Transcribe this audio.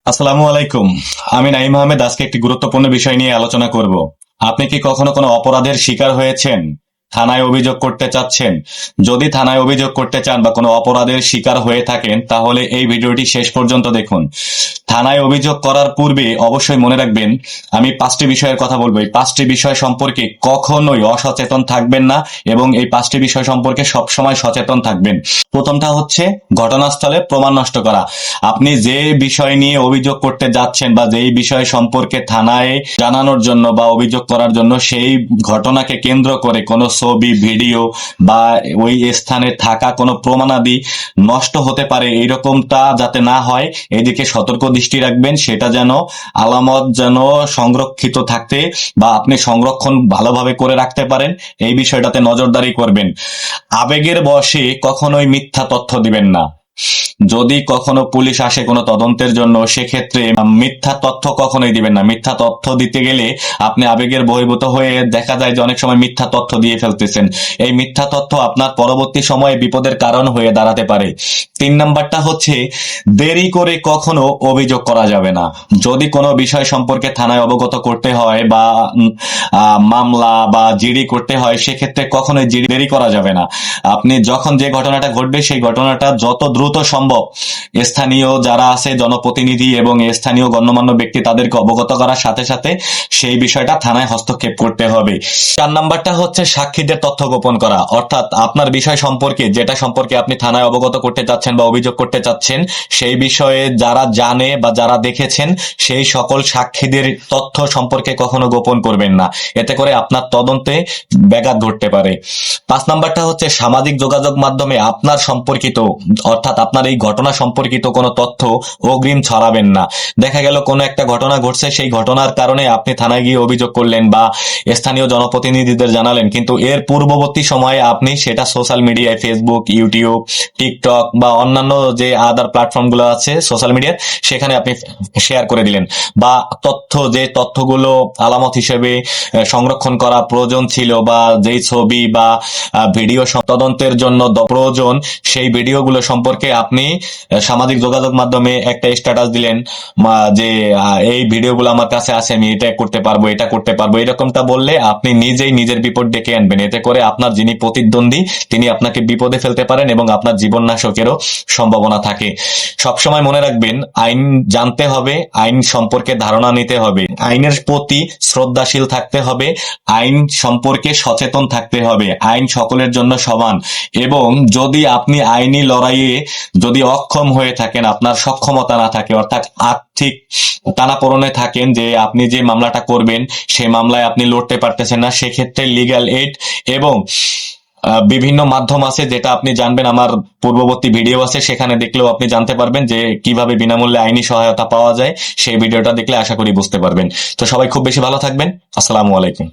আসসালামু আলাইকুম। আমি নাইম আহমেদ আজকে একটি গুরুত্বপূর্ণ বিষয় নিয়ে আলোচনা করব। আপনি কি কখনো কোনো অপরাধের শিকার হয়েছেন? থানায় অভিযোগ করতে চাচ্ছেন? যদি থানায় অভিযোগ করতে চান বা কোনো অপরাধের শিকার হয়ে থাকেন তাহলে এই ভিডিওটি শেষ পর্যন্ত দেখুন। থানায় অভিযোগ করার পূর্বে অবশ্যই মনে রাখবেন, আমি 5টি বিষয়ের কথা বলবো। এই 5টি বিষয় সম্পর্কে কখনোই অসচেতন থাকবেন না এবং এই 5টি বিষয় সম্পর্কে সবসময় সচেতন থাকবেন। প্রথমটা হচ্ছে ঘটনাস্থলে প্রমাণ নষ্ট করা। আপনি যে বিষয় নিয়ে অভিযোগ করতে যাচ্ছেন বা যেই বিষয় সম্পর্কে থানায় জানানোর জন্য বা অভিযোগ করার জন্য, সেই ঘটনাকে কেন্দ্র করে কোনো ছবি, ভিডিও বা ওই স্থানে থাকা কোনো প্রমাণাদি নষ্ট হতে পারে, এইরকমটা যাতে না হয় এদিকে সতর্ক দৃষ্টি রাখবেন। সেটা যেন আলামত যেন সংরক্ষিত থাকতে বা আপনি সংরক্ষণ ভালোভাবে করে রাখতে পারেন, এই বিষয়টাতে নজরদারি করবেন। আবেগের বশে কখনোই মিথ্যা তথ্য দিবেন না। যদি কখনো পুলিশ আসে কোনো তদন্তের জন্য, সেক্ষেত্রে মিথ্যা তথ্য কখনোই দিবেন না। মিথ্যা তথ্য দিতে গেলে আপনি আবেগের বশীভূত হয়ে দেখা যায় যে অনেক সময় মিথ্যা তথ্য দিয়ে ফেলতেছেন। এই মিথ্যা তথ্য আপনার পরবর্তী সময়ে বিপদের কারণ হয়ে দাঁড়াতে পারে। 3 নাম্বারটা হচ্ছে দেরি করে কখনো অভিযোগ করা যাবে না। যদি কোনো বিষয় সম্পর্কে থানায় অবগত করতে হয় বা মামলা বা জিডি করতে হয়, সেক্ষেত্রে কখনোই জিডি দেরি করা যাবে না। আপনি যখন যে ঘটনাটা ঘটবে সেই ঘটনাটা যত দ্রুত সম্ভব স্থানীয় যারা আছে, জনপ্রতিনিধি এবং স্থানীয় গণ্যমান্য ব্যক্তি, তাদেরকে অবগত করার সাথে সাথে সেই বিষয়টা থানায় হস্তক্ষেপ করতে হবে। 4 নাম্বারটা হচ্ছে সাক্ষীদের তথ্য গোপন করা। অর্থাৎ আপনার বিষয় সম্পর্কে, যেটা সম্পর্কে আপনি থানায় অবগত করতে চাচ্ছেন বা অভিযোগ করতে চাচ্ছেন, সেই বিষয়ে যারা জানে বা যারা দেখেছেন সেই সকল সাক্ষীদের তথ্য সম্পর্কে কখনো গোপন করবেন না। এতে করে আপনার তদন্তে ব্যাঘাত ঘটতে পারে। 5 নাম্বারটা হচ্ছে সামাজিক যোগাযোগ মাধ্যমে আপনার সম্পর্কিত, অর্থাৎ আপনার এই ঘটনা সম্পর্কিত কোনো তথ্য অগ্রিম ছড়াবেন না। দেখা গেল কোনো একটা ঘটনা ঘটছে, সেই ঘটনার কারণে আপনি থানায় গিয়ে অভিযোগ করলেন বা স্থানীয় জনপ্রতিনিধিদের জানালেন, কিন্তু এর পূর্ববর্তী সময়ে আপনি সেটা সোশ্যাল মিডিয়ায়, ফেসবুক, ইউটিউব, টিকটক বা অন্যান্য যে আদার প্ল্যাটফর্মগুলো আছে সোশ্যাল মিডিয়ার, সেখানে আপনি শেয়ার করে দিলেন। বা যে তথ্যগুলো আলামত হিসেবে সংরক্ষণ করা প্রয়োজন ছিল বা যেই ছবি বা ভিডিও তদন্তের জন্য প্রয়োজন, সেই ভিডিওগুলো সম্পর্কে আপনি সামাজিক যোগাযোগ মাধ্যমে একটা স্ট্যাটাস দিলেন যে এই ভিডিওগুলো আমার কাছে আছে, আমি এটা করতে পারবো, এটা করতে পারবো, এরকমটা বললে আপনি নিজেই নিজের বিপদ ডেকে আনবেন। এতে করে আপনার যিনি প্রতিদ্বন্দ্বী তিনি আপনাকে বিপদে ফেলতে পারেন এবং আপনার জীবন নাশকেরও সম্ভাবনা থাকে। সবসময় মনে রাখবেন, আইন জানতে হবে, আইন সম্পর্কে ধারণা নিতে হবে, আইনের প্রতি শ্রদ্ধাশীল থাকতে হবে, আইন সম্পর্কে সচেতন থাকতে হবে। আইন সকলের জন্য সমান এবং যদি আপনি আইনি লড়াইয়ে যদি অক্ষম হয়ে থাকেন, আপনার সক্ষমতা না থাকে, অর্থাৎ আর্থিক টানাপোড়েনে থাকেন, যে আপনি যে মামলাটা করবেন সেই মামলায় আপনি লড়তে পারতেছেন না, সেক্ষেত্রে লিগ্যাল এইড এবং বিভিন্ন মাধ্যম আছে যেটা আপনি জানবেন। আমার পূর্ববর্তী ভিডিও আছে, সেখানে দেখলেও আপনি জানতে পারবেন যে কিভাবে বিনামূল্যে আইনি সহায়তা পাওয়া যায়। সেই ভিডিওটা দেখলে আশা করি বুঝতে পারবেন। তো সবাই খুব বেশি ভালো থাকবেন। আসসালামু আলাইকুম।